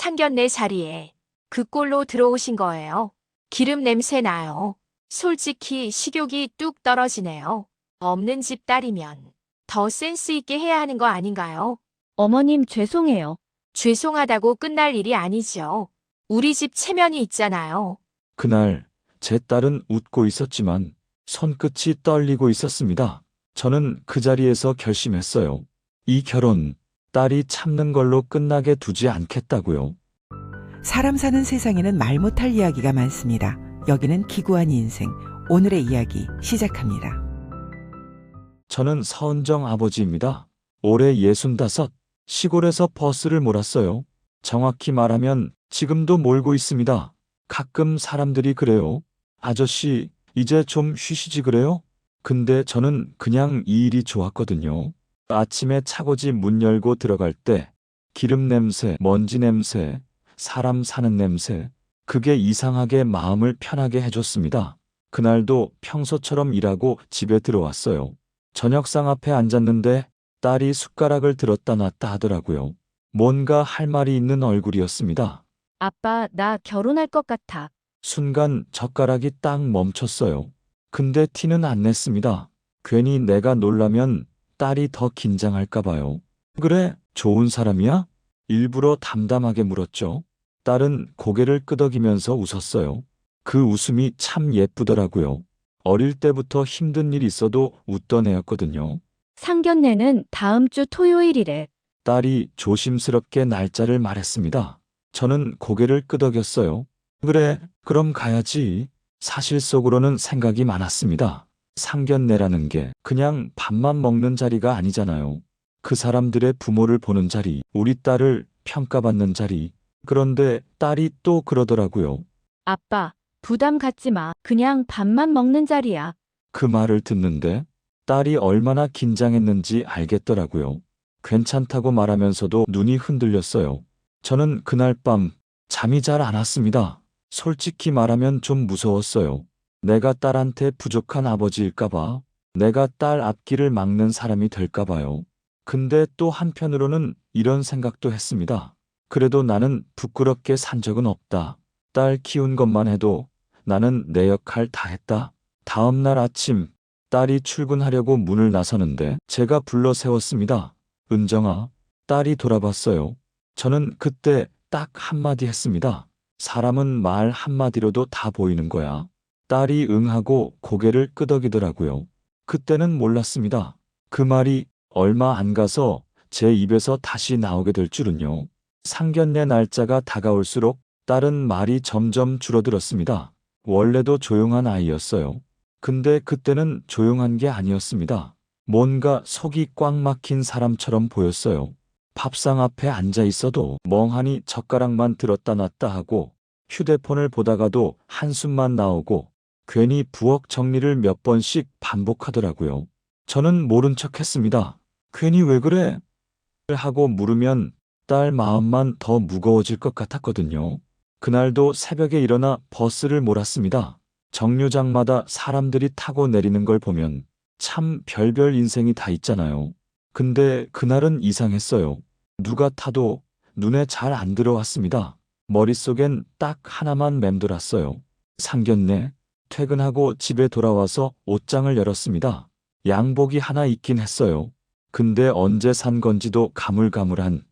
상견례 자리에 그 꼴로 들어오신 거예요. 기름 냄새 나요. 솔직히 식욕이 뚝 떨어지네요. 없는 집 딸이면 더 센스 있게 해야 하는 거 아닌가요? 어머님 죄송해요. 죄송하다고 끝날 일이 아니죠. 우리 집 체면이 있잖아요. 그날 제 딸은 웃고 있었지만 손끝이 떨리고 있었습니다. 저는 그 자리에서 결심했어요. 이 결혼, 딸이 참는 걸로 끝나게 두지 않겠다고요. 사람 사는 세상에는 말 못할 이야기가 많습니다. 여기는 기구한 인생, 오늘의 이야기 시작합니다. 저는 서은정 아버지입니다. 올해 65, 시골에서 버스를 몰았어요. 정확히 말하면 지금도 몰고 있습니다. 가끔 사람들이 그래요. 아저씨, 이제 좀 쉬시지 그래요? 근데 저는 그냥 이 일이 좋았거든요. 아침에 차고지 문 열고 들어갈 때 기름 냄새, 먼지 냄새, 사람 사는 냄새, 그게 이상하게 마음을 편하게 해줬습니다. 그날도 평소처럼 일하고 집에 들어왔어요. 저녁상 앞에 앉았는데 딸이 숟가락을 들었다 놨다 하더라고요. 뭔가 할 말이 있는 얼굴이었습니다. 아빠, 나 결혼할 것 같아. 순간 젓가락이 딱 멈췄어요. 근데 티는 안 냈습니다. 괜히 내가 놀라면 딸이 더 긴장할까 봐요. 그래, 좋은 사람이야? 일부러 담담하게 물었죠. 딸은 고개를 끄덕이면서 웃었어요. 그 웃음이 참 예쁘더라고요. 어릴 때부터 힘든 일 있어도 웃던 애였거든요. 상견례는 다음 주 토요일이래. 딸이 조심스럽게 날짜를 말했습니다. 저는 고개를 끄덕였어요. 그래, 그럼 가야지. 사실 속으로는 생각이 많았습니다. 상견례라는 게 그냥 밥만 먹는 자리가 아니잖아요. 그 사람들의 부모를 보는 자리, 우리 딸을 평가받는 자리. 그런데 딸이 또 그러더라고요. 아빠, 부담 갖지 마. 그냥 밥만 먹는 자리야. 그 말을 듣는데 딸이 얼마나 긴장했는지 알겠더라고요. 괜찮다고 말하면서도 눈이 흔들렸어요. 저는 그날 밤 잠이 잘 안 왔습니다. 솔직히 말하면 좀 무서웠어요. 내가 딸한테 부족한 아버지일까봐, 내가 딸 앞길을 막는 사람이 될까봐요. 근데 또 한편으로는 이런 생각도 했습니다. 그래도 나는 부끄럽게 산 적은 없다. 딸 키운 것만 해도 나는 내 역할 다 했다. 다음 날 아침 딸이 출근하려고 문을 나서는데 제가 불러 세웠습니다. 은정아, 딸이 돌아봤어요. 저는 그때 딱 한마디 했습니다. 사람은 말 한마디로도 다 보이는 거야. 딸이 응하고 고개를 끄덕이더라고요. 그때는 몰랐습니다. 그 말이 얼마 안 가서 제 입에서 다시 나오게 될 줄은요. 상견례 날짜가 다가올수록 딸은 말이 점점 줄어들었습니다. 원래도 조용한 아이였어요. 근데 그때는 조용한 게 아니었습니다. 뭔가 속이 꽉 막힌 사람처럼 보였어요. 밥상 앞에 앉아 있어도 멍하니 젓가락만 들었다 놨다 하고 휴대폰을 보다가도 한숨만 나오고 괜히 부엌 정리를 몇 번씩 반복하더라고요. 저는 모른 척 했습니다. 괜히 왜 그래? 하고 물으면 딸 마음만 더 무거워질 것 같았거든요. 그날도 새벽에 일어나 버스를 몰았습니다. 정류장마다 사람들이 타고 내리는 걸 보면 참 별별 인생이 다 있잖아요. 근데 그날은 이상했어요. 누가 타도 눈에 잘 안 들어왔습니다. 머릿속엔 딱 하나만 맴돌았어요. 상견례. 퇴근하고 집에 돌아와서 옷장을 열었습니다. 양복이 하나 있긴 했어요. 근데 언제 산 건지도 가물가물한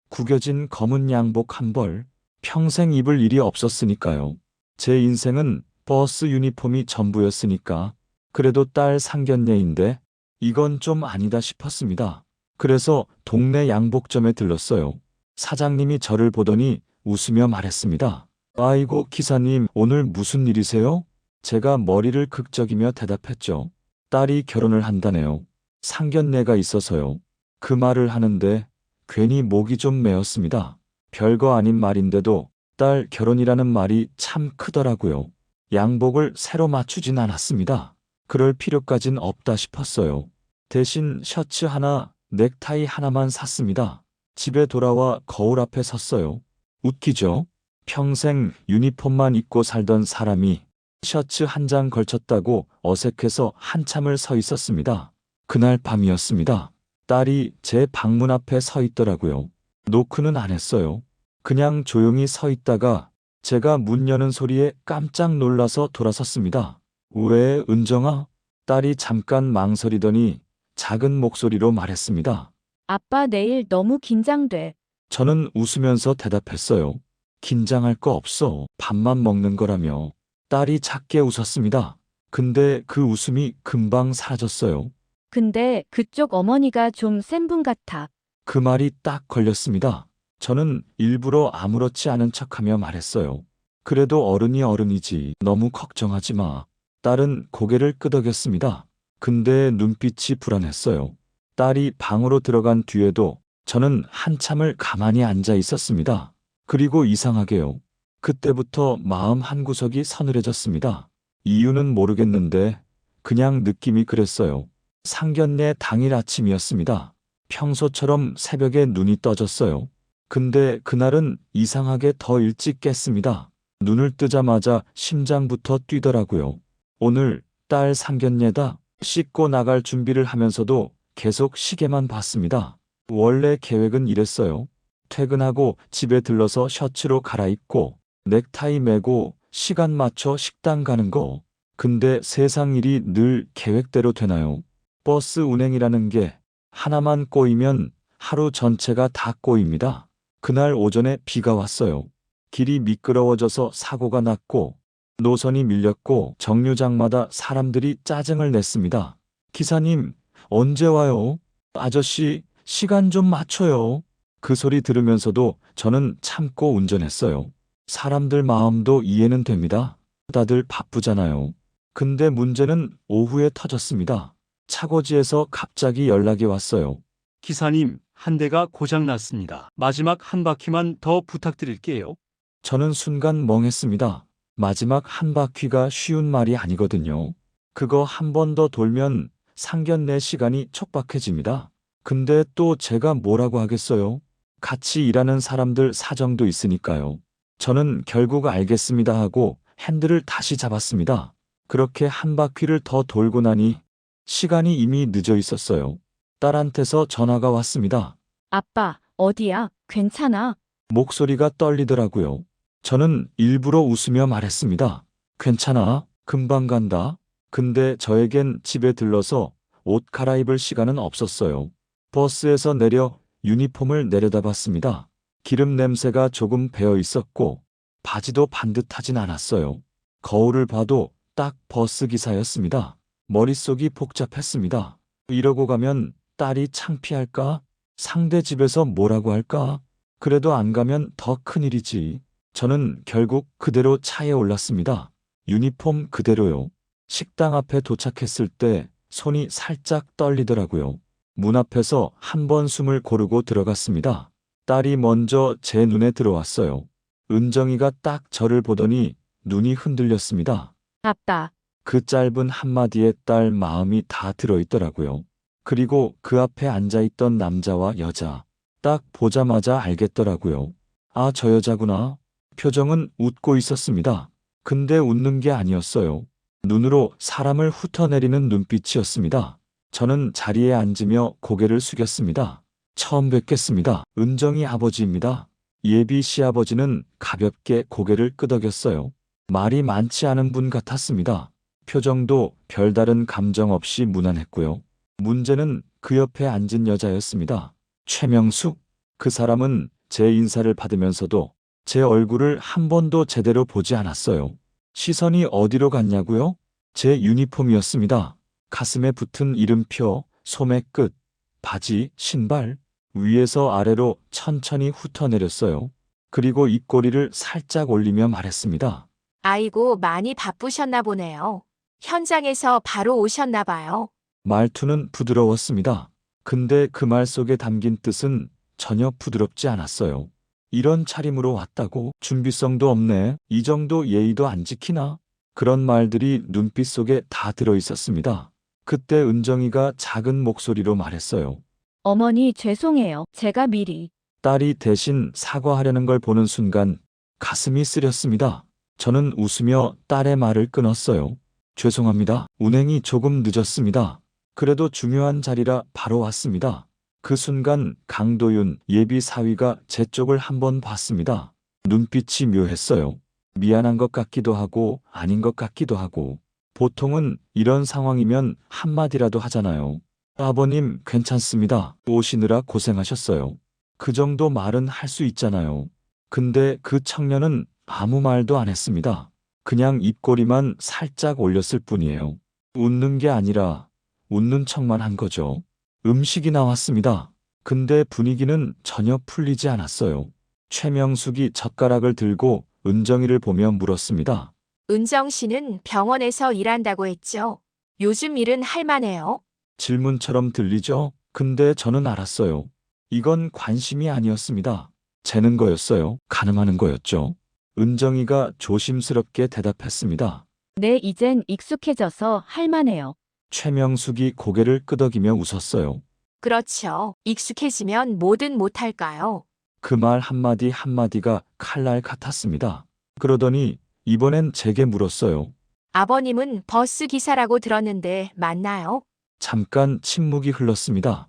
구겨진 검은 양복 한 벌. 평생 입을 일이 없었으니까요. 제 인생은 버스 유니폼이 전부였으니까. 그래도 딸 상견례인데 이건 좀 아니다 싶었습니다. 그래서 동네 양복점에 들렀어요. 사장님이 저를 보더니 웃으며 말했습니다. 아이고 기사님, 오늘 무슨 일이세요? 제가 머리를 극적이며 대답했죠. 딸이 결혼을 한다네요. 상견례가 있어서요. 그 말을 하는데 괜히 목이 좀 메었습니다. 별거 아닌 말인데도 딸 결혼이라는 말이 참 크더라고요. 양복을 새로 맞추진 않았습니다. 그럴 필요까진 없다 싶었어요. 대신 셔츠 하나, 넥타이 하나만 샀습니다. 집에 돌아와 거울 앞에 섰어요. 웃기죠? 평생 유니폼만 입고 살던 사람이 셔츠 한 장 걸쳤다고 어색해서 한참을 서 있었습니다. 그날 밤이었습니다. 딸이 제 방문 앞에 서 있더라고요. 노크는 안 했어요. 그냥 조용히 서 있다가 제가 문 여는 소리에 깜짝 놀라서 돌아섰습니다. 왜, 은정아? 딸이 잠깐 망설이더니 작은 목소리로 말했습니다. 아빠 내일 너무 긴장돼. 저는 웃으면서 대답했어요. 긴장할 거 없어. 밥만 먹는 거라며. 딸이 작게 웃었습니다. 근데 그 웃음이 금방 사라졌어요. 근데 그쪽 어머니가 좀 센 분 같아. 그 말이 딱 걸렸습니다. 저는 일부러 아무렇지 않은 척하며 말했어요. 그래도 어른이 어른이지. 너무 걱정하지 마. 딸은 고개를 끄덕였습니다. 근데 눈빛이 불안했어요. 딸이 방으로 들어간 뒤에도 저는 한참을 가만히 앉아 있었습니다. 그리고 이상하게요. 그때부터 마음 한구석이 서늘해졌습니다. 이유는 모르겠는데 그냥 느낌이 그랬어요. 상견례 당일 아침이었습니다. 평소처럼 새벽에 눈이 떠졌어요. 근데 그날은 이상하게 더 일찍 깼습니다. 눈을 뜨자마자 심장부터 뛰더라고요. 오늘 딸 상견례다. 씻고 나갈 준비를 하면서도 계속 시계만 봤습니다. 원래 계획은 이랬어요. 퇴근하고 집에 들러서 셔츠로 갈아입고 넥타이 매고 시간 맞춰 식당 가는 거. 근데 세상 일이 늘 계획대로 되나요? 버스 운행이라는 게 하나만 꼬이면 하루 전체가 다 꼬입니다. 그날 오전에 비가 왔어요. 길이 미끄러워져서 사고가 났고 노선이 밀렸고 정류장마다 사람들이 짜증을 냈습니다. 기사님, 언제 와요? 아저씨, 시간 좀 맞춰요. 그 소리 들으면서도 저는 참고 운전했어요. 사람들 마음도 이해는 됩니다. 다들 바쁘잖아요. 근데 문제는 오후에 터졌습니다. 차고지에서 갑자기 연락이 왔어요. 기사님, 한 대가 고장났습니다. 마지막 한 바퀴만 더 부탁드릴게요. 저는 순간 멍했습니다. 마지막 한 바퀴가 쉬운 말이 아니거든요. 그거 한 번 더 돌면 상견례 시간이 촉박해집니다. 근데 또 제가 뭐라고 하겠어요? 같이 일하는 사람들 사정도 있으니까요. 저는 결국 알겠습니다 하고 핸들을 다시 잡았습니다. 그렇게 한 바퀴를 더 돌고 나니 시간이 이미 늦어 있었어요. 딸한테서 전화가 왔습니다. 아빠, 어디야? 괜찮아? 목소리가 떨리더라고요. 저는 일부러 웃으며 말했습니다. 괜찮아, 금방 간다. 근데 저에겐 집에 들러서 옷 갈아입을 시간은 없었어요. 버스에서 내려 유니폼을 내려다봤습니다. 기름 냄새가 조금 배어 있었고 바지도 반듯하진 않았어요. 거울을 봐도 딱 버스 기사였습니다. 머릿속이 복잡했습니다. 이러고 가면 딸이 창피할까? 상대 집에서 뭐라고 할까? 그래도 안 가면 더 큰일이지. 저는 결국 그대로 차에 올랐습니다. 유니폼 그대로요. 식당 앞에 도착했을 때 손이 살짝 떨리더라고요. 문 앞에서 한 번 숨을 고르고 들어갔습니다. 딸이 먼저 제 눈에 들어왔어요. 은정이가 딱 저를 보더니 눈이 흔들렸습니다. 아빠, 그 짧은 한마디에 딸 마음이 다 들어있더라고요. 그리고 그 앞에 앉아있던 남자와 여자. 딱 보자마자 알겠더라고요. 아, 저 여자구나. 표정은 웃고 있었습니다. 근데 웃는 게 아니었어요. 눈으로 사람을 훑어내리는 눈빛이었습니다. 저는 자리에 앉으며 고개를 숙였습니다. 처음 뵙겠습니다. 은정이 아버지입니다. 예비 시아버지는 가볍게 고개를 끄덕였어요. 말이 많지 않은 분 같았습니다. 표정도 별다른 감정 없이 무난했고요. 문제는 그 옆에 앉은 여자였습니다. 최명숙. 그 사람은 제 인사를 받으면서도 제 얼굴을 한 번도 제대로 보지 않았어요. 시선이 어디로 갔냐고요? 제 유니폼이었습니다. 가슴에 붙은 이름표, 소매 끝, 바지, 신발, 위에서 아래로 천천히 훑어내렸어요. 그리고 입꼬리를 살짝 올리며 말했습니다. 아이고, 많이 바쁘셨나 보네요. 현장에서 바로 오셨나 봐요. 말투는 부드러웠습니다. 근데 그 말 속에 담긴 뜻은 전혀 부드럽지 않았어요. 이런 차림으로 왔다고? 준비성도 없네. 이 정도 예의도 안 지키나? 그런 말들이 눈빛 속에 다 들어 있었습니다. 그때 은정이가 작은 목소리로 말했어요. 어머니 죄송해요. 제가 미리. 딸이 대신 사과하려는 걸 보는 순간 가슴이 쓰렸습니다. 저는 웃으며 딸의 말을 끊었어요. 죄송합니다. 운행이 조금 늦었습니다. 그래도 중요한 자리라 바로 왔습니다. 그 순간 강도윤 예비 사위가 제 쪽을 한번 봤습니다. 눈빛이 묘했어요. 미안한 것 같기도 하고 아닌 것 같기도 하고. 보통은 이런 상황이면 한마디라도 하잖아요. 아버님 괜찮습니다. 오시느라 고생하셨어요. 그 정도 말은 할 수 있잖아요. 근데 그 청년은 아무 말도 안 했습니다. 그냥 입꼬리만 살짝 올렸을 뿐이에요. 웃는 게 아니라 웃는 척만 한 거죠. 음식이 나왔습니다. 근데 분위기는 전혀 풀리지 않았어요. 최명숙이 젓가락을 들고 은정이를 보며 물었습니다. 은정 씨는 병원에서 일한다고 했죠. 요즘 일은 할만해요. 질문처럼 들리죠? 근데 저는 알았어요. 이건 관심이 아니었습니다. 재는 거였어요. 가늠하는 거였죠. 은정이가 조심스럽게 대답했습니다. 네, 이젠 익숙해져서 할만해요. 최명숙이 고개를 끄덕이며 웃었어요. 그렇죠. 익숙해지면 뭐든 못할까요? 그 말 한마디 한마디가 칼날 같았습니다. 그러더니 이번엔 제게 물었어요. 아버님은 버스 기사라고 들었는데 맞나요? 잠깐 침묵이 흘렀습니다.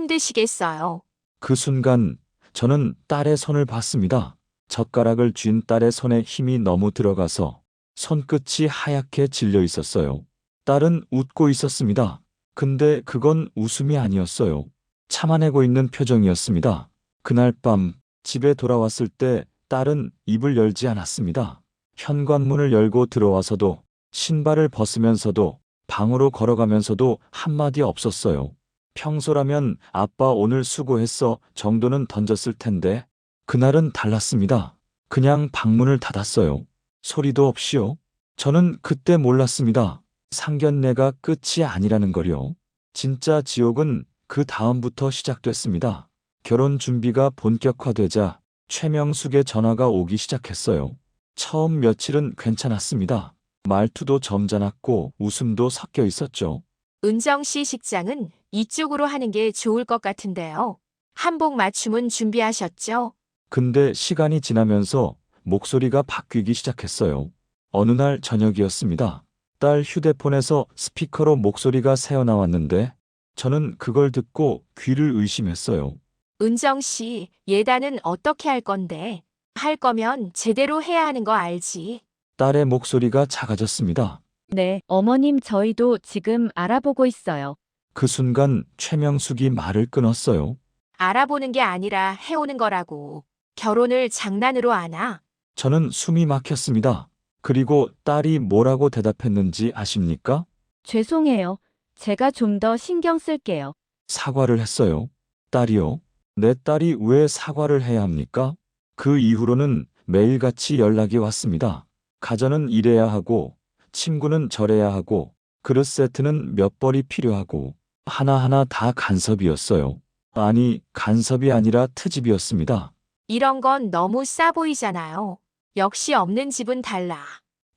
힘드시겠어요. 그 순간 저는 딸의 손을 봤습니다. 젓가락을 쥔 딸의 손에 힘이 너무 들어가서 손끝이 하얗게 질려 있었어요. 딸은 웃고 있었습니다. 근데 그건 웃음이 아니었어요. 참아내고 있는 표정이었습니다. 그날 밤 집에 돌아왔을 때 딸은 입을 열지 않았습니다. 현관문을 열고 들어와서도 신발을 벗으면서도 방으로 걸어가면서도 한마디 없었어요. 평소라면 아빠 오늘 수고했어 정도는 던졌을 텐데 그날은 달랐습니다. 그냥 방문을 닫았어요. 소리도 없이요. 저는 그때 몰랐습니다. 상견례가 끝이 아니라는 걸요. 진짜 지옥은 그 다음부터 시작됐습니다. 결혼 준비가 본격화되자 최명숙의 전화가 오기 시작했어요. 처음 며칠은 괜찮았습니다. 말투도 점잖았고 웃음도 섞여 있었죠. 은정 씨 식장은 이쪽으로 하는 게 좋을 것 같은데요. 한복 맞춤은 준비하셨죠? 근데 시간이 지나면서 목소리가 바뀌기 시작했어요. 어느 날 저녁이었습니다. 딸 휴대폰에서 스피커로 목소리가 새어나왔는데 저는 그걸 듣고 귀를 의심했어요. 은정 씨, 예단은 어떻게 할 건데? 할 거면 제대로 해야 하는 거 알지? 딸의 목소리가 작아졌습니다. 네, 어머님 저희도 지금 알아보고 있어요. 그 순간 최명숙이 말을 끊었어요. 알아보는 게 아니라 해오는 거라고. 결혼을 장난으로 아나? 저는 숨이 막혔습니다. 그리고 딸이 뭐라고 대답했는지 아십니까? 죄송해요. 제가 좀 더 신경 쓸게요. 사과를 했어요. 딸이요? 내 딸이 왜 사과를 해야 합니까? 그 이후로는 매일같이 연락이 왔습니다. 가전은 이래야 하고, 침구는 저래야 하고, 그릇 세트는 몇 벌이 필요하고, 하나하나 다 간섭이었어요. 아니, 간섭이 아니라 트집이었습니다. 이런 건 너무 싸 보이잖아요. 역시 없는 집은 달라.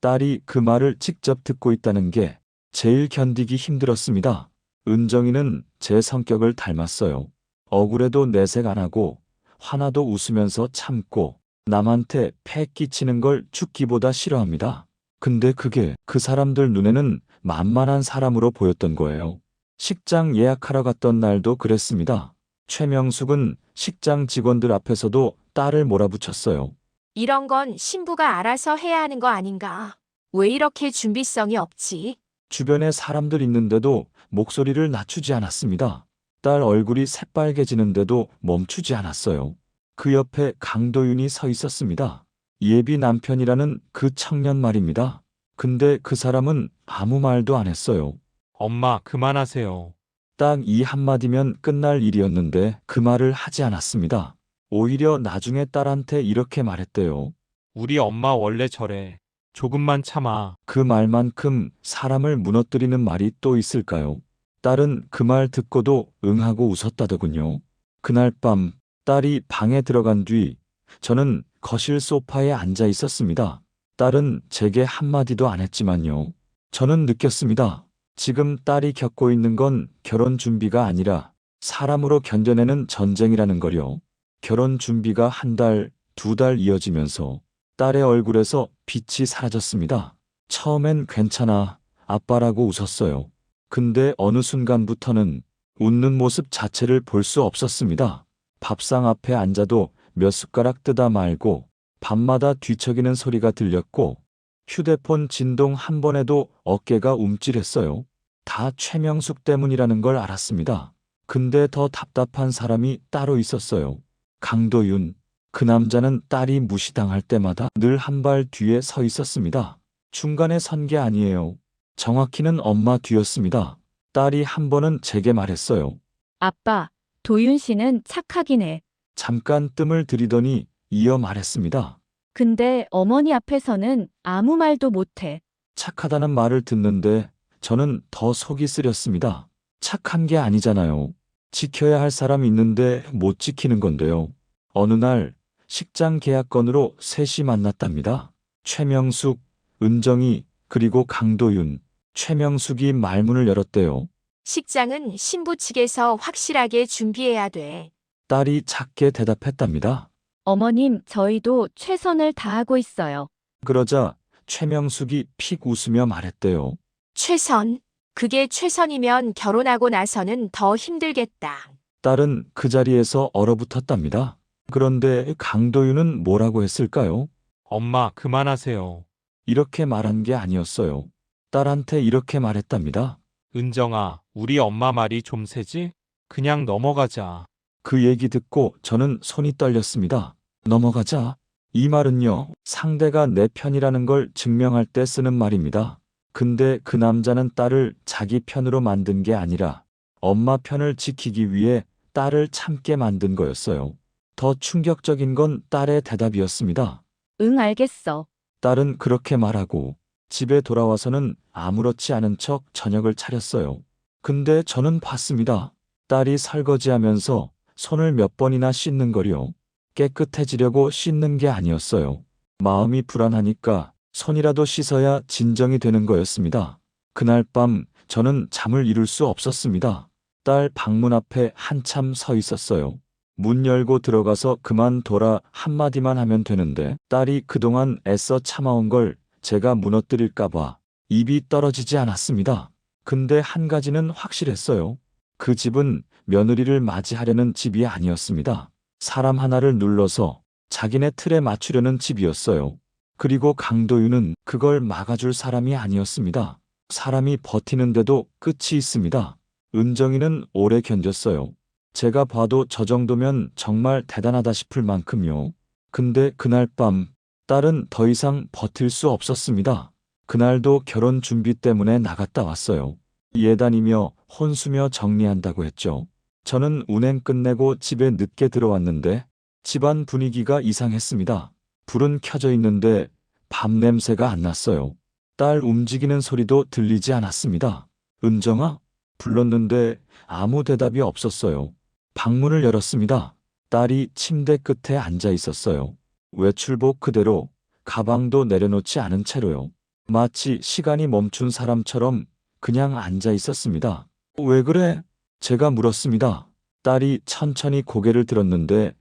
딸이 그 말을 직접 듣고 있다는 게 제일 견디기 힘들었습니다. 은정이는 제 성격을 닮았어요. 억울해도 내색 안 하고 화나도 웃으면서 참고 남한테 패 끼치는 걸 죽기보다 싫어합니다. 근데 그게 그 사람들 눈에는 만만한 사람으로 보였던 거예요. 식장 예약하러 갔던 날도 그랬습니다. 최명숙은 식장 직원들 앞에서도 딸을 몰아붙였어요. 이런 건 신부가 알아서 해야 하는 거 아닌가? 왜 이렇게 준비성이 없지? 주변에 사람들 있는데도 목소리를 낮추지 않았습니다. 딸 얼굴이 새빨개지는데도 멈추지 않았어요. 그 옆에 강도윤이 서 있었습니다. 예비 남편이라는 그 청년 말입니다. 근데 그 사람은 아무 말도 안 했어요. 엄마, 그만하세요. 딱 이 한마디면 끝날 일이었는데 그 말을 하지 않았습니다. 오히려 나중에 딸한테 이렇게 말했대요. 우리 엄마 원래 저래. 조금만 참아. 그 말만큼 사람을 무너뜨리는 말이 또 있을까요? 딸은 그 말 듣고도 응하고 웃었다더군요. 그날 밤 딸이 방에 들어간 뒤 저는 거실 소파에 앉아 있었습니다. 딸은 제게 한마디도 안 했지만요. 저는 느꼈습니다. 지금 딸이 겪고 있는 건 결혼 준비가 아니라 사람으로 견뎌내는 전쟁이라는 거요. 결혼 준비가 한 달, 두 달 이어지면서 딸의 얼굴에서 빛이 사라졌습니다. 처음엔 괜찮아, 아빠라고 웃었어요. 근데 어느 순간부터는 웃는 모습 자체를 볼 수 없었습니다. 밥상 앞에 앉아도 몇 숟가락 뜨다 말고 밤마다 뒤척이는 소리가 들렸고 휴대폰 진동 한 번에도 어깨가 움찔했어요. 다 최명숙 때문이라는 걸 알았습니다. 근데 더 답답한 사람이 따로 있었어요. 강도윤. 그 남자는 딸이 무시당할 때마다 늘 한 발 뒤에 서 있었습니다. 중간에 선 게 아니에요. 정확히는 엄마 뒤였습니다. 딸이 한 번은 제게 말했어요. 아빠, 도윤 씨는 착하긴 해. 잠깐 뜸을 들이더니 이어 말했습니다. 근데 어머니 앞에서는 아무 말도 못해. 착하다는 말을 듣는데 저는 더 속이 쓰렸습니다. 착한 게 아니잖아요. 지켜야 할 사람이 있는데 못 지키는 건데요. 어느 날 식장 계약건으로 셋이 만났답니다. 최명숙, 은정이, 그리고 강도윤. 최명숙이 말문을 열었대요. 식장은 신부 측에서 확실하게 준비해야 돼. 딸이 작게 대답했답니다. 어머님, 저희도 최선을 다하고 있어요. 그러자 최명숙이 픽 웃으며 말했대요. 최선. 그게 최선이면 결혼하고 나서는 더 힘들겠다. 딸은 그 자리에서 얼어붙었답니다. 그런데 강도윤은 뭐라고 했을까요? 엄마, 그만하세요. 이렇게 말한 게 아니었어요. 딸한테 이렇게 말했답니다. 은정아, 우리 엄마 말이 좀 세지? 그냥 넘어가자. 그 얘기 듣고 저는 손이 떨렸습니다. 넘어가자. 이 말은요, 상대가 내 편이라는 걸 증명할 때 쓰는 말입니다. 근데 그 남자는 딸을 자기 편으로 만든 게 아니라 엄마 편을 지키기 위해 딸을 참게 만든 거였어요. 더 충격적인 건 딸의 대답이었습니다. 응, 알겠어. 딸은 그렇게 말하고 집에 돌아와서는 아무렇지 않은 척 저녁을 차렸어요. 근데 저는 봤습니다. 딸이 설거지하면서 손을 몇 번이나 씻는 거리요. 깨끗해지려고 씻는 게 아니었어요. 마음이 불안하니까 손이라도 씻어야 진정이 되는 거였습니다. 그날 밤 저는 잠을 이룰 수 없었습니다. 딸 방문 앞에 한참 서 있었어요. 문 열고 들어가서 그만둬라 한마디만 하면 되는데 딸이 그동안 애써 참아온 걸 제가 무너뜨릴까봐 입이 떨어지지 않았습니다. 근데 한 가지는 확실했어요. 그 집은 며느리를 맞이하려는 집이 아니었습니다. 사람 하나를 눌러서 자기네 틀에 맞추려는 집이었어요. 그리고 강도윤은 그걸 막아줄 사람이 아니었습니다. 사람이 버티는데도 끝이 있습니다. 은정이는 오래 견뎠어요. 제가 봐도 저 정도면 정말 대단하다 싶을 만큼요. 근데 그날 밤 딸은 더 이상 버틸 수 없었습니다. 그날도 결혼 준비 때문에 나갔다 왔어요. 예단이며 혼수며 정리한다고 했죠. 저는 운행 끝내고 집에 늦게 들어왔는데 집안 분위기가 이상했습니다. 불은 켜져 있는데 밥 냄새가 안 났어요. 딸 움직이는 소리도 들리지 않았습니다. 은정아? 불렀는데 아무 대답이 없었어요. 방문을 열었습니다. 딸이 침대 끝에 앉아 있었어요. 외출복 그대로 가방도 내려놓지 않은 채로요. 마치 시간이 멈춘 사람처럼 그냥 앉아 있었습니다. 왜 그래? 제가 물었습니다. 딸이 천천히 고개를 들었는데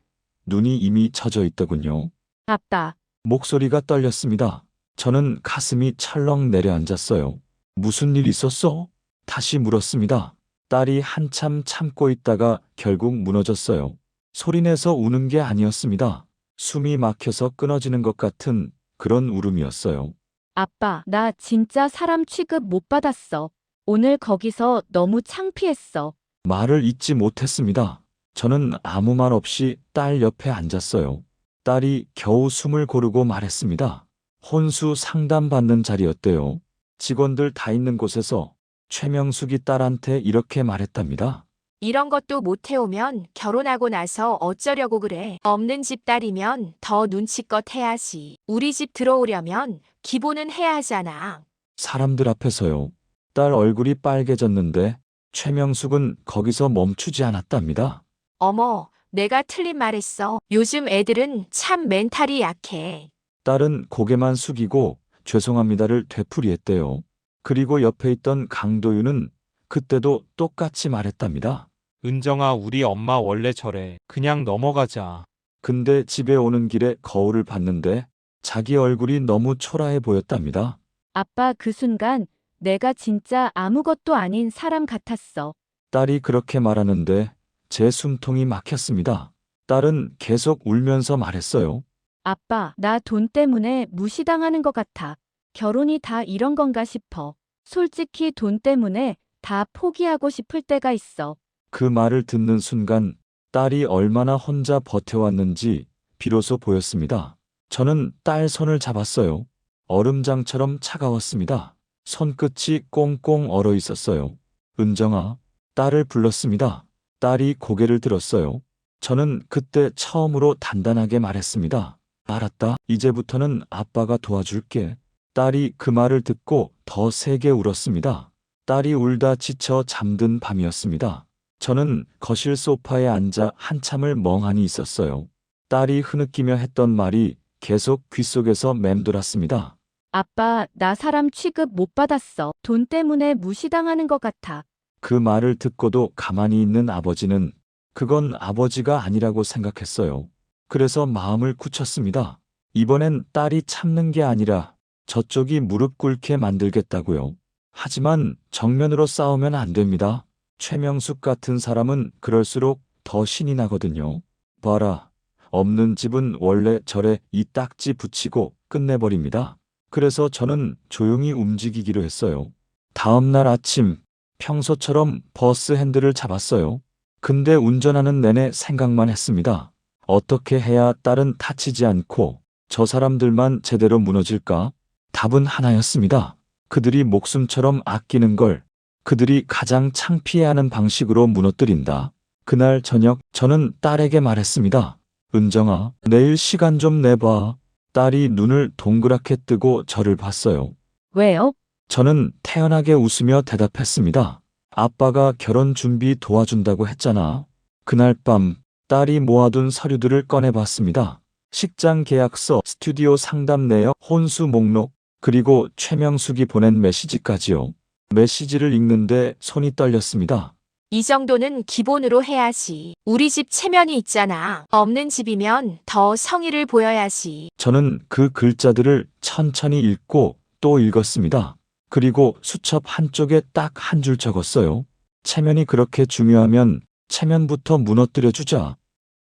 눈이 이미 젖어 있더군요. 아빠, 목소리가 떨렸습니다. 저는 가슴이 철렁 내려앉았어요. 무슨 일 있었어? 다시 물었습니다. 딸이 한참 참고 있다가 결국 무너졌어요. 소리내서 우는 게 아니었습니다. 숨이 막혀서 끊어지는 것 같은 그런 울음이었어요. 아빠, 나 진짜 사람 취급 못 받았어. 오늘 거기서 너무 창피했어. 말을 잇지 못했습니다. 저는 아무 말 없이 딸 옆에 앉았어요. 딸이 겨우 숨을 고르고 말했습니다. 혼수 상담받는 자리였대요. 직원들 다 있는 곳에서 최명숙이 딸한테 이렇게 말했답니다. 이런 것도 못 해오면 결혼하고 나서 어쩌려고 그래. 없는 집 딸이면 더 눈치껏 해야지. 우리 집 들어오려면 기본은 해야 하잖아. 사람들 앞에서요. 딸 얼굴이 빨개졌는데 최명숙은 거기서 멈추지 않았답니다. 어머, 내가 틀린 말했어. 요즘 애들은 참 멘탈이 약해. 딸은 고개만 숙이고 죄송합니다를 되풀이했대요. 그리고 옆에 있던 강도윤은 그때도 똑같이 말했답니다. 은정아, 우리 엄마 원래 저래. 그냥 넘어가자. 근데 집에 오는 길에 거울을 봤는데 자기 얼굴이 너무 초라해 보였답니다. 아빠, 그 순간 내가 진짜 아무것도 아닌 사람 같았어. 딸이 그렇게 말하는데 제 숨통이 막혔습니다. 딸은 계속 울면서 말했어요. 아빠, 나 돈 때문에 무시당하는 것 같아. 결혼이 다 이런 건가 싶어. 솔직히 돈 때문에 다 포기하고 싶을 때가 있어. 그 말을 듣는 순간 딸이 얼마나 혼자 버텨왔는지 비로소 보였습니다. 저는 딸 손을 잡았어요. 얼음장처럼 차가웠습니다. 손끝이 꽁꽁 얼어 있었어요. 은정아, 딸을 불렀습니다. 딸이 고개를 들었어요. 저는 그때 처음으로 단단하게 말했습니다. 알았다. 이제부터는 아빠가 도와줄게. 딸이 그 말을 듣고 더 세게 울었습니다. 딸이 울다 지쳐 잠든 밤이었습니다. 저는 거실 소파에 앉아 한참을 멍하니 있었어요. 딸이 흐느끼며 했던 말이 계속 귓속에서 맴돌았습니다. 아빠, 나 사람 취급 못 받았어. 돈 때문에 무시당하는 것 같아. 그 말을 듣고도 가만히 있는 아버지는 그건 아버지가 아니라고 생각했어요. 그래서 마음을 굳혔습니다. 이번엔 딸이 참는 게 아니라 저쪽이 무릎 꿇게 만들겠다고요. 하지만 정면으로 싸우면 안 됩니다. 최명숙 같은 사람은 그럴수록 더 신이 나거든요. 봐라, 없는 집은 원래 절에 이 딱지 붙이고 끝내버립니다. 그래서 저는 조용히 움직이기로 했어요. 다음 날 아침, 평소처럼 버스 핸들을 잡았어요. 근데 운전하는 내내 생각만 했습니다. 어떻게 해야 딸은 다치지 않고 저 사람들만 제대로 무너질까? 답은 하나였습니다. 그들이 목숨처럼 아끼는 걸 그들이 가장 창피해하는 방식으로 무너뜨린다. 그날 저녁 저는 딸에게 말했습니다. 은정아, 내일 시간 좀 내봐. 딸이 눈을 동그랗게 뜨고 저를 봤어요. 왜요? 저는 태연하게 웃으며 대답했습니다. 아빠가 결혼 준비 도와준다고 했잖아. 그날 밤 딸이 모아둔 서류들을 꺼내봤습니다. 식장 계약서, 스튜디오 상담 내역, 혼수 목록, 그리고 최명숙이 보낸 메시지까지요. 메시지를 읽는데 손이 떨렸습니다. 이 정도는 기본으로 해야지. 우리 집 체면이 있잖아. 없는 집이면 더 성의를 보여야지. 저는 그 글자들을 천천히 읽고 또 읽었습니다. 그리고 수첩 한쪽에 딱 한 줄 적었어요. 체면이 그렇게 중요하면 체면부터 무너뜨려 주자.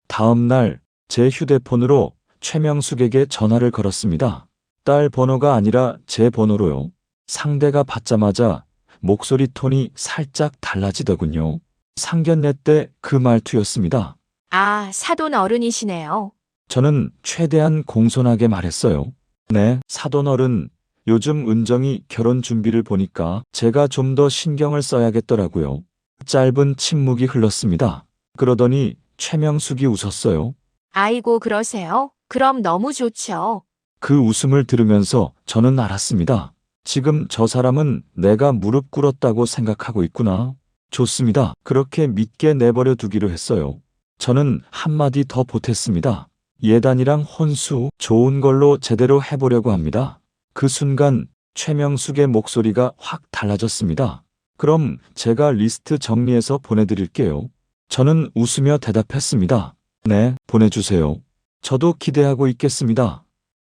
다음 날 제 휴대폰으로 최명숙에게 전화를 걸었습니다. 딸 번호가 아니라 제 번호로요. 상대가 받자마자 목소리 톤이 살짝 달라지더군요. 상견례 때 그 말투였습니다. 아, 사돈 어른이시네요. 저는 최대한 공손하게 말했어요. 네, 사돈 어른. 요즘 은정이 결혼 준비를 보니까 제가 좀 더 신경을 써야겠더라고요. 짧은 침묵이 흘렀습니다. 그러더니 최명숙이 웃었어요. 아이고, 그러세요? 그럼 너무 좋죠. 그 웃음을 들으면서 저는 알았습니다. 지금 저 사람은 내가 무릎 꿇었다고 생각하고 있구나. 좋습니다. 그렇게 믿게 내버려 두기로 했어요. 저는 한마디 더 보탰습니다. 예단이랑 혼수 좋은 걸로 제대로 해보려고 합니다. 그 순간 최명숙의 목소리가 확 달라졌습니다. 그럼 제가 리스트 정리해서 보내드릴게요. 저는 웃으며 대답했습니다. 네, 보내주세요. 저도 기대하고 있겠습니다.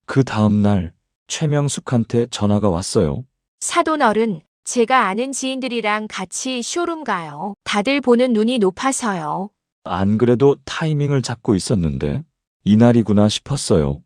그 다음 날 최명숙한테 전화가 왔어요. 사돈 어른, 제가 아는 지인들이랑 같이 쇼룸 가요. 다들 보는 눈이 높아서요. 안 그래도 타이밍을 잡고 있었는데 이날이구나 싶었어요.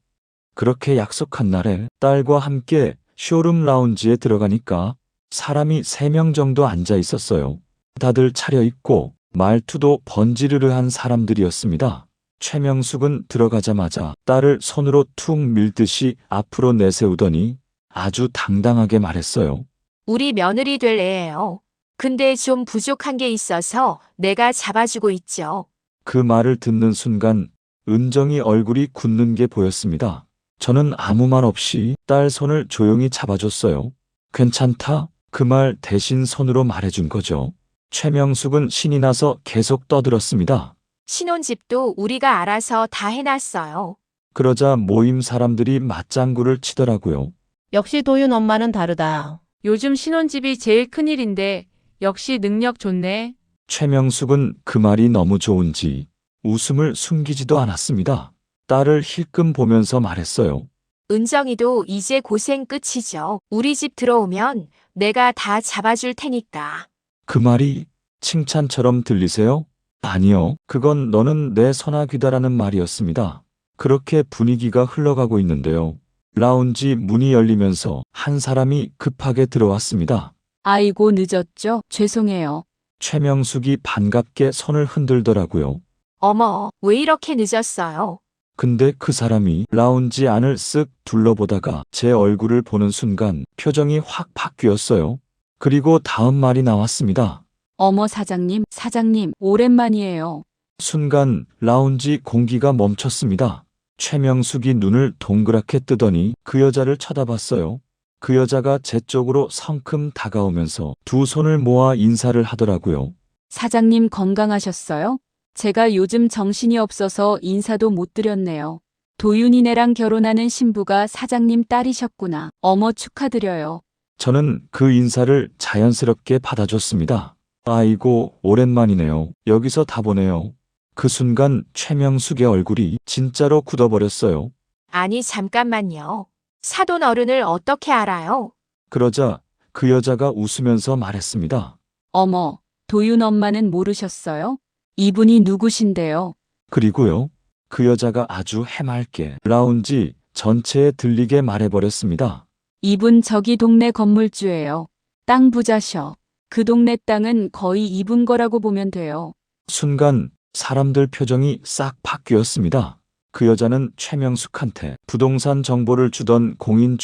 그렇게 약속한 날에 딸과 함께 쇼룸 라운지에 들어가니까 사람이 3명 정도 앉아 있었어요. 다들 차려입고 말투도 번지르르한 사람들이었습니다. 최명숙은 들어가자마자 딸을 손으로 툭 밀듯이 앞으로 내세우더니 아주 당당하게 말했어요. 우리 며느리 될 애예요. 근데 좀 부족한 게 있어서 내가 잡아주고 있죠. 그 말을 듣는 순간 은정이 얼굴이 굳는 게 보였습니다. 저는 아무 말 없이 딸 손을 조용히 잡아줬어요. 괜찮다? 그 말 대신 손으로 말해준 거죠. 최명숙은 신이 나서 계속 떠들었습니다. 신혼집도 우리가 알아서 다 해놨어요. 그러자 모임 사람들이 맞장구를 치더라고요. 역시 도윤 엄마는 다르다. 요즘 신혼집이 제일 큰일인데 역시 능력 좋네. 최명숙은 그 말이 너무 좋은지 웃음을 숨기지도 않았습니다. 딸을 힐끔 보면서 말했어요. 은정이도 이제 고생 끝이죠. 우리 집 들어오면 내가 다 잡아줄 테니까. 그 말이 칭찬처럼 들리세요? 아니요. 그건 너는 내 선악귀다라는 말이었습니다. 그렇게 분위기가 흘러가고 있는데요. 라운지 문이 열리면서 한 사람이 급하게 들어왔습니다. 아이고, 늦었죠? 죄송해요. 최명숙이 반갑게 손을 흔들더라고요. 어머, 왜 이렇게 늦었어요? 근데 그 사람이 라운지 안을 쓱 둘러보다가 제 얼굴을 보는 순간 표정이 확 바뀌었어요. 그리고 다음 말이 나왔습니다. 어머, 사장님, 오랜만이에요. 순간 라운지 공기가 멈췄습니다. 최명숙이 눈을 동그랗게 뜨더니 그 여자를 쳐다봤어요. 그 여자가 제 쪽으로 성큼 다가오면서 두 손을 모아 인사를 하더라고요. 사장님 건강하셨어요? 제가 요즘 정신이 없어서 인사도 못 드렸네요. 도윤이네랑 결혼하는 신부가 사장님 딸이셨구나. 어머, 축하드려요. 저는 그 인사를 자연스럽게 받아줬습니다. 아이고, 오랜만이네요. 여기서 다 보네요. 그 순간 최명숙의 얼굴이 진짜로 굳어버렸어요. 아니, 잠깐만요. 사돈 어른을 어떻게 알아요? 그러자 그 여자가 웃으면서 말했습니다. 어머, 도윤 엄마는 모르셨어요? 이분이 누구신데요? 그리고요, 그 여자가 아주 해맑게 라운지 전체에 들리게 말해버렸습니다. 이분 저기 동네 건물주예요. 땅 부자셔. 그 동네 땅은 거의 이분 거라고 보면 돼요. 순간 사람들 표정이 싹 바뀌었습니다. 그 여자는 최명숙한테 부동산 정보를 주던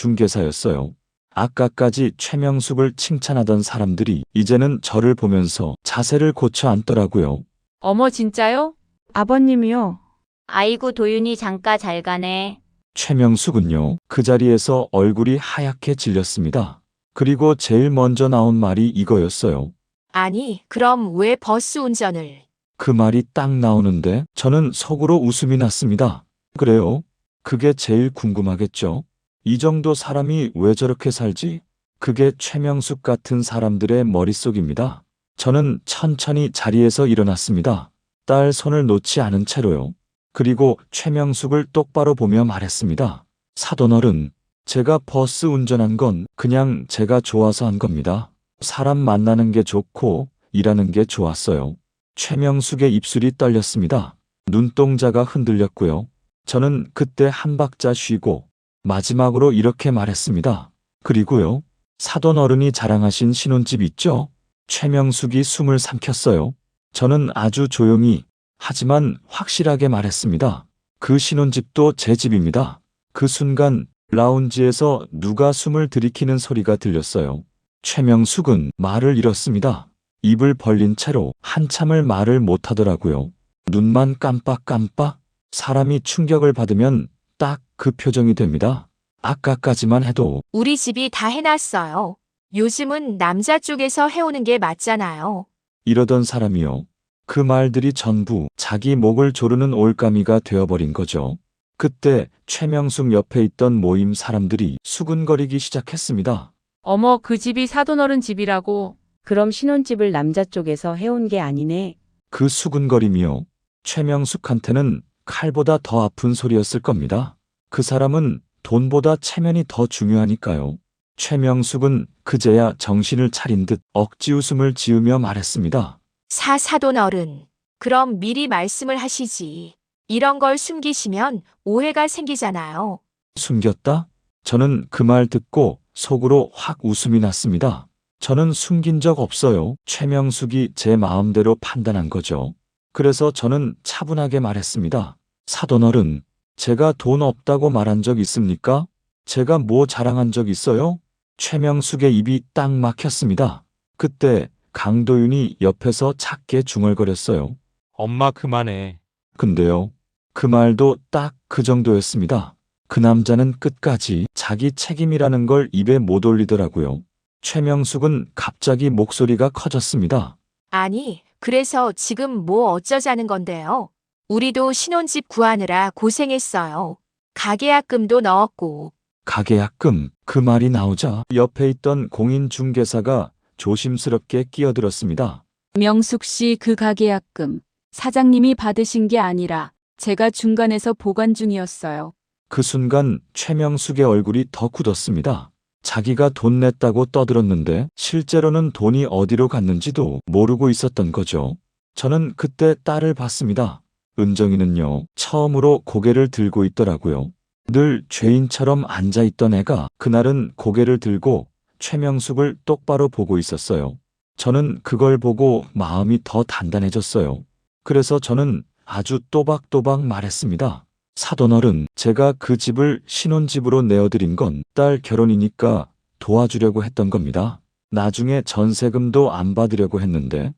공인중개사였어요. 아까까지 최명숙을 칭찬하던 사람들이 이제는 저를 보면서 자세를 고쳐 앉더라고요. 어머, 진짜요? 아버님이요. 아이고 도윤이 장가 잘 가네. 최명숙은요, 그 자리에서 얼굴이 하얗게 질렸습니다. 그리고 제일 먼저 나온 말이 이거였어요. 아니, 그럼 왜 버스 운전을? 그 말이 딱 나오는데 저는 속으로 웃음이 났습니다. 그래요? 그게 제일 궁금하겠죠? 이 정도 사람이 왜 저렇게 살지? 그게 최명숙 같은 사람들의 머릿속입니다. 저는 천천히 자리에서 일어났습니다. 딸 손을 놓지 않은 채로요. 그리고 최명숙을 똑바로 보며 말했습니다. 사돈어른, 제가 버스 운전한 건 그냥 제가 좋아서 한 겁니다. 사람 만나는 게 좋고 일하는 게 좋았어요. 최명숙의 입술이 떨렸습니다. 눈동자가 흔들렸고요. 저는 그때 한 박자 쉬고 마지막으로 이렇게 말했습니다. 그리고요, 사돈 어른이 자랑하신 신혼집 있죠? 최명숙이 숨을 삼켰어요. 저는 아주 조용히 하지만 확실하게 말했습니다. 그 신혼집도 제 집입니다. 그 순간 라운지에서 누가 숨을 들이키는 소리가 들렸어요. 최명숙은 말을 잃었습니다. 입을 벌린 채로 한참을 말을 못하더라고요. 눈만 깜빡깜빡. 사람이 충격을 받으면 딱 그 표정이 됩니다. 아까까지만 해도 우리 집이 다 해놨어요. 요즘은 남자 쪽에서 해오는 게 맞잖아요. 이러던 사람이요. 그 말들이 전부 자기 목을 조르는 올가미가 되어버린 거죠. 그때 최명숙 옆에 있던 모임 사람들이 수근거리기 시작했습니다. 어머, 그 집이 사돈어른 집이라고. 그럼 신혼집을 남자 쪽에서 해온 게 아니네. 그 수근거림이요. 최명숙한테는 칼보다 더 아픈 소리였을 겁니다. 그 사람은 돈보다 체면이 더 중요하니까요. 최명숙은 그제야 정신을 차린 듯 억지 웃음을 지으며 말했습니다. 사돈 어른, 그럼 미리 말씀을 하시지. 이런 걸 숨기시면 오해가 생기잖아요. 숨겼다? 저는 그 말 듣고 속으로 확 웃음이 났습니다. 저는 숨긴 적 없어요. 최명숙이 제 마음대로 판단한 거죠. 그래서 저는 차분하게 말했습니다. 사돈어른, 제가 돈 없다고 말한 적 있습니까? 제가 뭐 자랑한 적 있어요? 최명숙의 입이 딱 막혔습니다. 그때 강도윤이 옆에서 작게 중얼거렸어요. 엄마 그만해. 근데요, 그 말도 딱 그 정도였습니다. 그 남자는 끝까지 자기 책임이라는 걸 입에 못 올리더라고요. 최명숙은 갑자기 목소리가 커졌습니다. 아니, 그래서 지금 뭐 어쩌자는 건데요? 우리도 신혼집 구하느라 고생했어요. 가계약금도 넣었고. 가계약금, 그 말이 나오자 옆에 있던 공인중개사가 조심스럽게 끼어들었습니다. 명숙 씨, 그 가계약금 사장님이 받으신 게 아니라 제가 중간에서 보관 중이었어요. 그 순간 최명숙의 얼굴이 더 굳었습니다. 자기가 돈 냈다고 떠들었는데 실제로는 돈이 어디로 갔는지도 모르고 있었던 거죠. 저는 그때 딸을 봤습니다. 은정이는요, 처음으로 고개를 들고 있더라고요. 늘 죄인처럼 앉아있던 애가 그날은 고개를 들고 최명숙을 똑바로 보고 있었어요. 저는 그걸 보고 마음이 더 단단해졌어요. 그래서 저는 아주 또박또박 말했습니다. 사돈어른, 제가 그 집을 신혼집으로 내어드린 건 딸 결혼이니까 도와주려고 했던 겁니다. 나중에 전세금도 안 받으려고 했는데.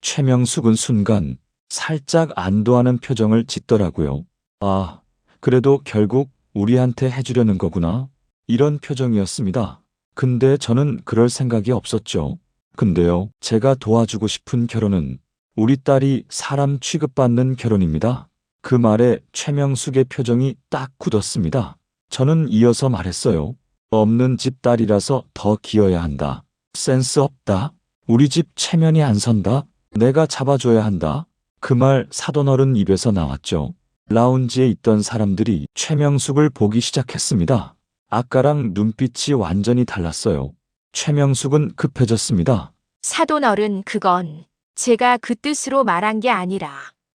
최명숙은 순간 살짝 안도하는 표정을 짓더라고요. 아, 그래도 결국 우리한테 해주려는 거구나. 이런 표정이었습니다. 근데 저는 그럴 생각이 없었죠. 근데요, 제가 도와주고 싶은 결혼은 우리 딸이 사람 취급받는 결혼입니다. 그 말에 최명숙의 표정이 딱 굳었습니다. 저는 이어서 말했어요. 없는 집 딸이라서 더 기어야 한다. 센스 없다. 우리 집 체면이 안 선다. 내가 잡아줘야 한다. 그 말 사돈어른 입에서 나왔죠. 라운지에 있던 사람들이 최명숙을 보기 시작했습니다. 아까랑 눈빛이 완전히 달랐어요. 최명숙은 급해졌습니다. 사돈어른, 그건 제가 그 뜻으로 말한 게 아니라.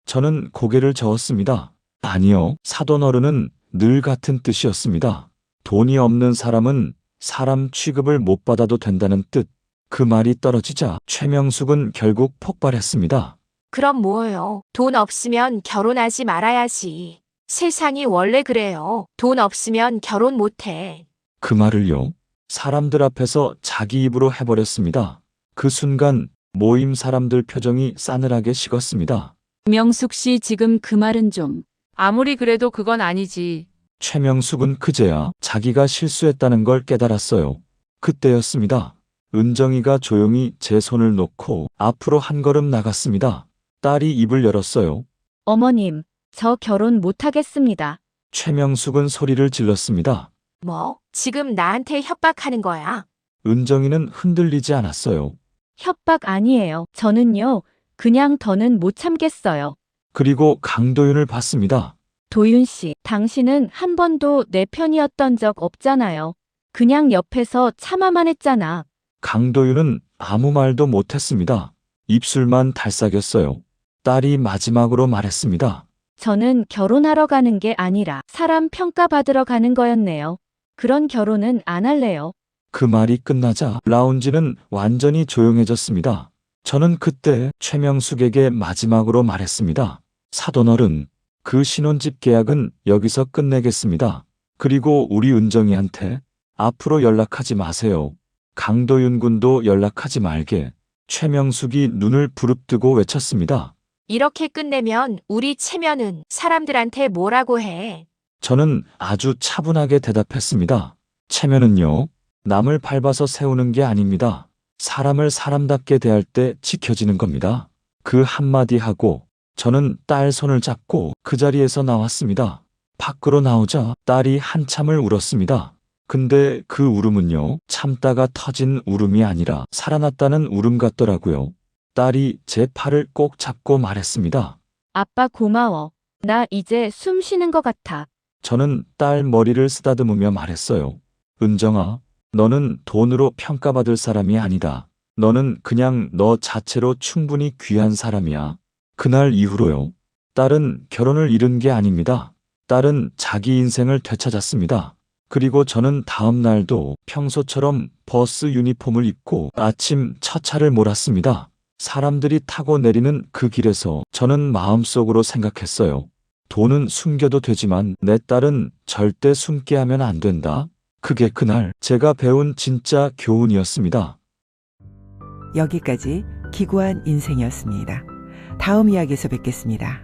저는 고개를 저었습니다. 아니요, 사돈어른은 늘 같은 뜻이었습니다. 돈이 없는 사람은 사람 취급을 못 받아도 된다는 뜻. 그 말이 떨어지자 최명숙은 결국 폭발했습니다. 그럼 뭐예요? 돈 없으면 결혼하지 말아야지. 세상이 원래 그래요. 돈 없으면 결혼 못해. 그 말을요, 사람들 앞에서 자기 입으로 해버렸습니다. 그 순간 모임 사람들 표정이 싸늘하게 식었습니다. 명숙 씨 지금 그 말은 좀. 아무리 그래도 그건 아니지. 최명숙은 그제야 자기가 실수했다는 걸 깨달았어요. 그때였습니다. 은정이가 조용히 제 손을 놓고 앞으로 한 걸음 나갔습니다. 딸이 입을 열었어요. 어머님, 저 결혼 못하겠습니다. 최명숙은 소리를 질렀습니다. 뭐, 지금 나한테 협박하는 거야? 은정이는 흔들리지 않았어요. 협박 아니에요. 저는요, 그냥 더는 못 참겠어요. 그리고 강도윤을 봤습니다. 도윤 씨, 당신은 한 번도 내 편이었던 적 없잖아요. 그냥 옆에서 참아만 했잖아. 강도윤은 아무 말도 못했습니다. 입술만 달싹였어요. 딸이 마지막으로 말했습니다. 저는 결혼하러 가는 게 아니라 사람 평가받으러 가는 거였네요. 그런 결혼은 안 할래요. 그 말이 끝나자 라운지는 완전히 조용해졌습니다. 저는 그때 최명숙에게 마지막으로 말했습니다. 사돈어른, 그 신혼집 계약은 여기서 끝내겠습니다. 그리고 우리 은정이한테 앞으로 연락하지 마세요. 강도윤 군도 연락하지 말게. 최명숙이 눈을 부릅뜨고 외쳤습니다. 이렇게 끝내면 우리 체면은 사람들한테 뭐라고 해? 저는 아주 차분하게 대답했습니다. 체면은요, 남을 밟아서 세우는 게 아닙니다. 사람을 사람답게 대할 때 지켜지는 겁니다. 그 한마디 하고 저는 딸 손을 잡고 그 자리에서 나왔습니다. 밖으로 나오자 딸이 한참을 울었습니다. 근데 그 울음은요, 참다가 터진 울음이 아니라 살아났다는 울음 같더라고요. 딸이 제 팔을 꼭 잡고 말했습니다. 아빠 고마워. 나 이제 숨 쉬는 것 같아. 저는 딸 머리를 쓰다듬으며 말했어요. 은정아, 너는 돈으로 평가받을 사람이 아니다. 너는 그냥 너 자체로 충분히 귀한 사람이야. 그날 이후로요, 딸은 결혼을 이룬 게 아닙니다. 딸은 자기 인생을 되찾았습니다. 그리고 저는 다음 날도 평소처럼 버스 유니폼을 입고 아침 첫 차를 몰았습니다. 사람들이 타고 내리는 그 길에서 저는 마음속으로 생각했어요. 돈은 숨겨도 되지만 내 딸은 절대 숨게 하면 안 된다. 그게 그날 제가 배운 진짜 교훈이었습니다. 여기까지 기구한 인생이었습니다. 다음 이야기에서 뵙겠습니다.